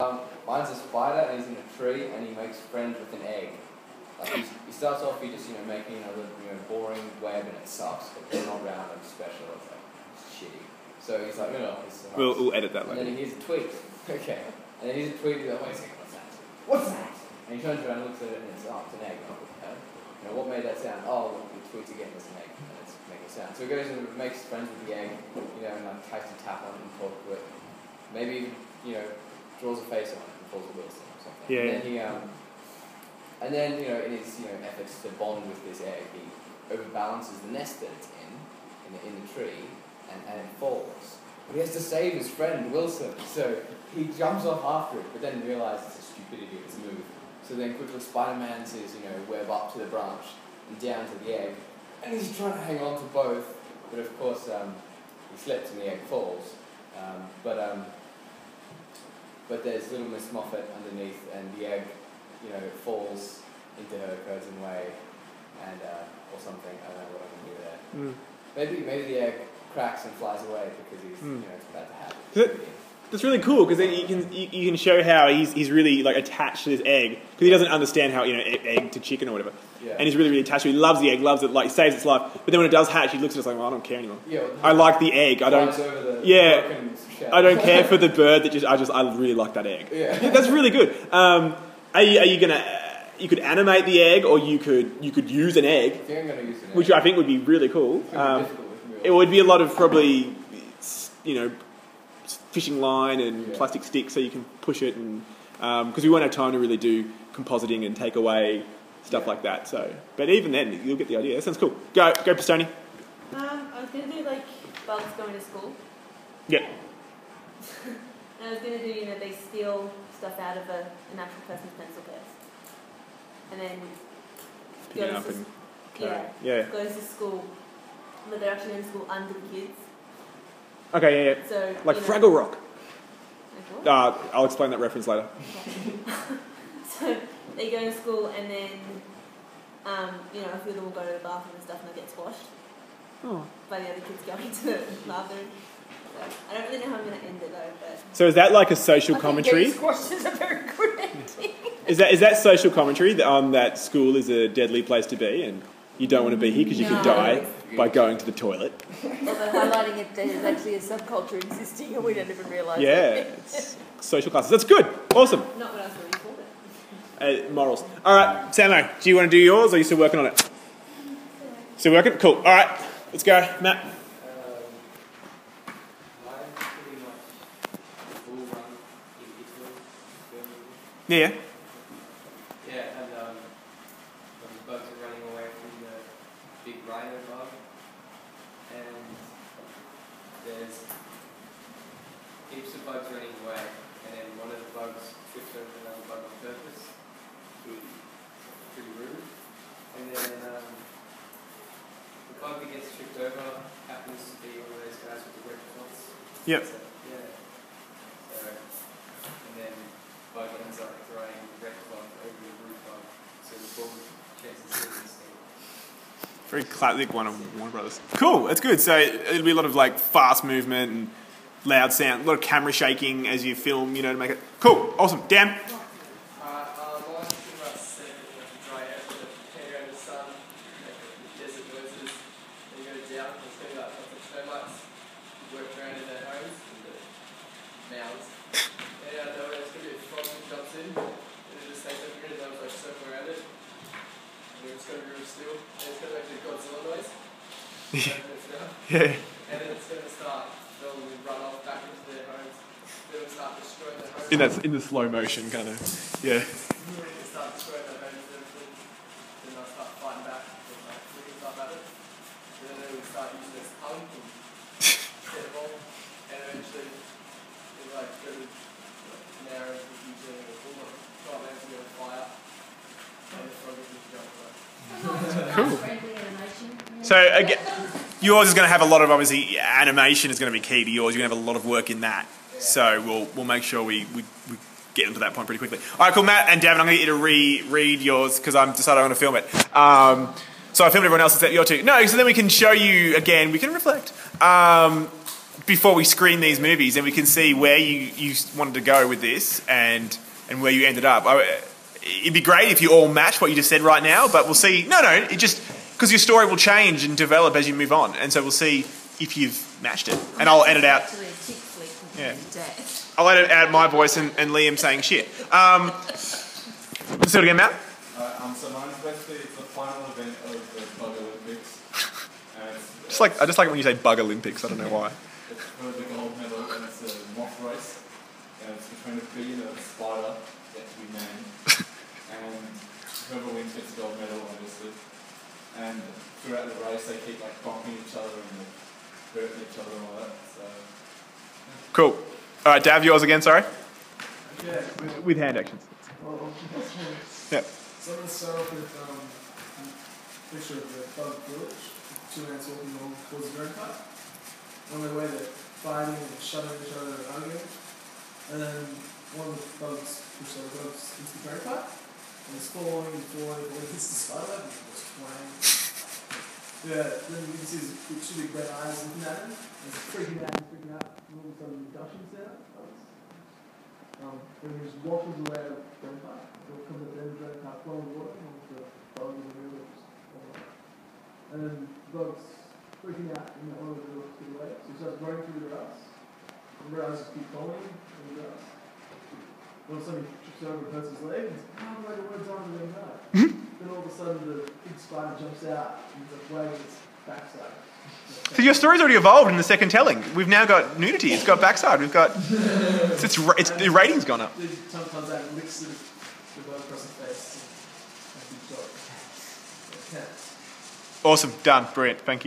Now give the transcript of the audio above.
Mine's a spider, and he's in a tree, and he makes friends with an egg. Like he starts off, he just making another boring web, and it sucks. It's not round and special. It's like it's shitty. So he's like, it's nice. We'll edit that later. And then he hears a tweet. Okay. And then he hears a tweet. He's like, wait a second, what's that? What's that? And he turns around, and looks at it, and it's an egg. What made that sound? Oh, look, the tweet's again. There's an egg, and it's making a sound. So he goes and makes friends with the egg. And like tries to tap on it and talk to it. Maybe draws a face on it and calls it Wilson or something. Yeah. And then in his efforts to bond with this egg, he overbalances the nest that it's in the tree, and it falls. But he has to save his friend Wilson, so he jumps off after it, but then realizes the stupidity of his move. So then quickly Spider-Man says, web up to the branch and down to the egg, and he's trying to hang on to both, but of course he slips and the egg falls. But there's little Miss Moffat underneath, and the egg, falls into her curtain way, and or something. I don't know what I'm gonna do there. Maybe the egg cracks and flies away because he's it's about to happen. That's really cool because then you can show how he's really like attached to this egg because he doesn't understand how egg to chicken or whatever, and he's really attached to it. He loves the egg, loves it, like saves its life. But then when it does hatch, he looks at it like, well, I don't care anymore. Yeah, I like the egg. I don't. I don't care for the bird that I really like that egg. Yeah, that's really good. Are you gonna? You could animate the egg, or you could use an egg. I think I'm gonna use an egg, which I think would be really cool. It would be a lot of probably fishing line and plastic sticks so you can push it, and because we won't have time to really do compositing and take away stuff like that. So, but even then, you'll get the idea. That sounds cool. Go, Pistoni. I was going to do like bugs going to school. Yeah. And I was going to do, they steal stuff out of an actual person's pencil case, and then pick it up and goes to school, but they're actually in school under the kids. Okay, yeah. So, like Fraggle Rock. Like I'll explain that reference later. Okay. So they go to school and then, a few of them will go to the bathroom and stuff and they'll get squashed by the other kids going to the bathroom. So I don't really know how I'm going to end it though. But so is that like a social commentary? Getting squashed is a very good ending. Is that social commentary that school is a deadly place to be and you don't want to be here because you could die by going to the toilet? Well, they're highlighting it there's actually a subculture existing and we don't even realise it. Yeah, it's social classes. That's good. Awesome. Not what I was really called it. Morals. All right, Samo, do you want to do yours or are you still working on it? Still working? Cool. All right, let's go. Matt? Mine's pretty much full run in Italy. Yeah. Yeah, and the bugs are running away from the big rhino bug, and there's heaps of bugs running away, and then one of the bugs trips over another bug on purpose, pretty rude, and then the bug that gets tripped over happens to be one of those guys with the red spots. Yep. So, and then the bug ends up throwing the red cloth over the root bug, so the ball chases it instead. Very classic one of Warner Brothers. Cool, that's good. So it'll be a lot of like fast movement and loud sound, a lot of camera shaking as you film, to make it cool. Awesome. Dan? Yeah. And then it's going to start, they'll run off back into their homes, they'll start destroying their homes. In the slow motion kind of, yeah. They'll start destroying their homes and everything, then they'll start fighting back, they'll start flicking stuff at it, and then they will start using their tongue and hit them all, and eventually they'll go to narrow confusion and a full of comments and a fire, and the frog is just going away. Cool. So again, yours is going to have a lot of, obviously, animation is going to be key to yours. You're going to have a lot of work in that. So we'll make sure we get into that point pretty quickly. All right, cool, Matt and Davin, I'm going to get you to read yours because I've decided I want to film it. So I filmed everyone else except your two. No, so then we can show you again. We can reflect. before we screen these movies, and we can see where you wanted to go with this and where you ended up. It'd be great if you all match what you just said right now, but we'll see. No, it just because your story will change and develop as you move on, and so we'll see if you've matched it. And I'll edit out. Yeah. I'll edit out my voice and Liam saying shit. Let's do it again, Matt. So mine's basically it's the final event of the Bug Olympics. I just like it when you say Bug Olympics. I don't know why. It's for the gold medal, and it's a moth race. And it's between a bee and a spider yet to be named. And whoever wins gets the gold medal, obviously. And throughout the race, they keep like bonking each other and hurting each other and all that. So. Cool. All right, Dav, yours again. Sorry. Yeah. With hand actions. Yeah. So I'm going to start off with a picture of the bug village. Two ants walking along towards the drone park. On their way, they're fighting and shoving each other and arguing. And then one of the bugs pushes other bugs into the drone park. And it's falling and hits the spider and it goes flying. Yeah, then you can see his two big red eyes looking at him. And he's freaking out. And all of a sudden, the gushing's there. Then he just waffles away out of the drone park. He'll come at the end of the drone park, flowing water, and the bug in the middle just fall out. And then the bug's freaking out in that one of the little to the way. So he starts running through the grass. And the grass just keep following him in the grass. All of a sudden he trips over and hurts his leg and he's like, oh my god, what's on the guy? Then all of a sudden the big spider jumps out and he's like wagging its backside. So your story's already evolved in the second telling. We've now got nudity. It's got backside. We've got the rating's gone up. The tongue comes out and licks the bug across the face and keeps going. Awesome. Done. Brilliant. Thank you.